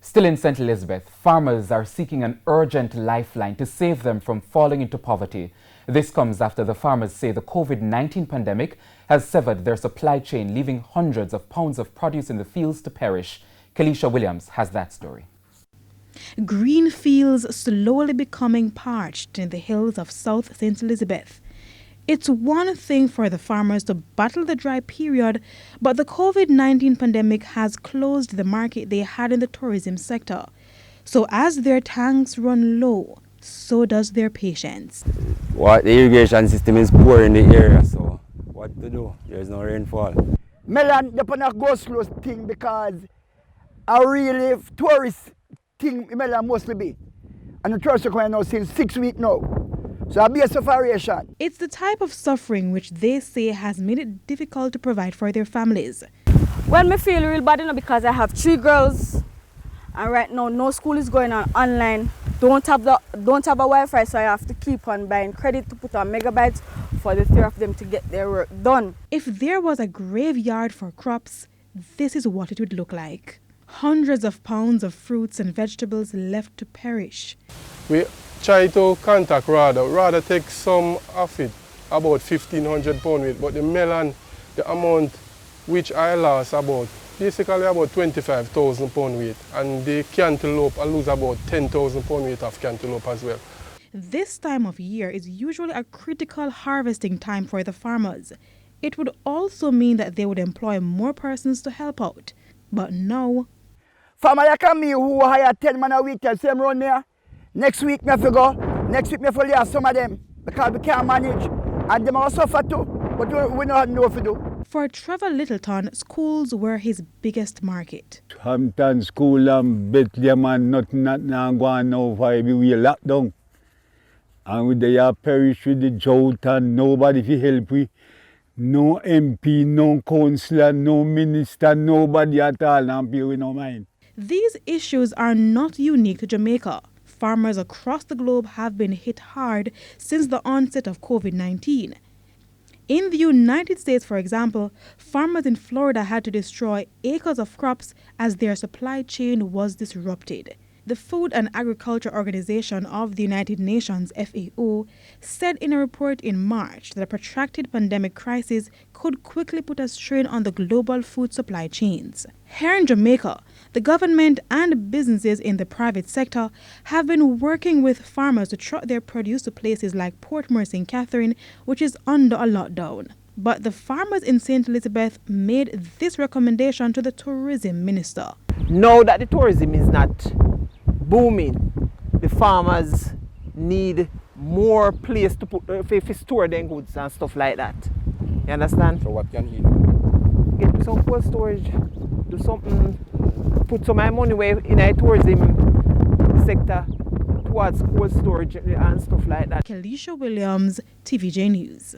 Still in St. Elizabeth, farmers are seeking an urgent lifeline to save them from falling into poverty. This comes after the farmers say the COVID-19 pandemic has severed their supply chain, leaving hundreds of pounds of produce in the fields to perish. Kelisha Williams has that story. Green fields slowly becoming parched in the hills of South St. Elizabeth. It's one thing for the farmers to battle the dry period, but the COVID-19 pandemic has closed the market they had in the tourism sector. So as their tanks run low, so does their patience. The irrigation system is poor in the area, so what to do? There's no rainfall. Melon, they're going to go slow thing because a really tourist thing melon mostly be. And the tourists are going now since 6 weeks now. So I'll be a separation. It's the type of suffering which they say has made it difficult to provide for their families. Well, me feel real bad, because I have 3 girls, and right now no school is going on online. Don't have a Wi-Fi, so I have to keep on buying credit to put on megabytes for the 3 of them to get their work done. If there was a graveyard for crops, this is what it would look like. Hundreds of pounds of fruits and vegetables left to perish. We try to contact Rather take some of it, about 1,500 pound weight, but the melon, the amount which I lost basically about 25,000 pound weight, and the cantaloupe, I lose about 10,000 pound weight of cantaloupe as well. This time of year is usually a critical harvesting time for the farmers. It would also mean that they would employ more persons to help out. But now, farmer like me who hire 10 man a week, tell them run there. Next week me have to go. Next week me have to leave some of them because we can't manage. And them also suffer too, but we don't know what to do. For Trevor Littleton, schools were his biggest market. Hampton School and Bethlehem and nothing going now for everywhere lockdown. And with the parish with the drought and nobody to help we. No MP, no councillor, no minister, nobody at all, and we no mind. These issues are not unique to Jamaica. Farmers across the globe have been hit hard since the onset of COVID-19. In the United States, for example, farmers in Florida had to destroy acres of crops as their supply chain was disrupted. The Food and Agriculture Organization of the United Nations, FAO, said in a report in March that a protracted pandemic crisis could quickly put a strain on the global food supply chains. Here in Jamaica, the government and businesses in the private sector have been working with farmers to truck their produce to places like Port Moore St. Catherine, which is under a lockdown. But the farmers in St. Elizabeth made this recommendation to the tourism minister. Now that the tourism is not booming, the farmers need more place to put to store their goods and stuff like that. You understand? So what can he do? Get some cold storage, do something, put some of my money away in a tourism sector towards cold storage and stuff like that. Kelisha Williams, TVJ News.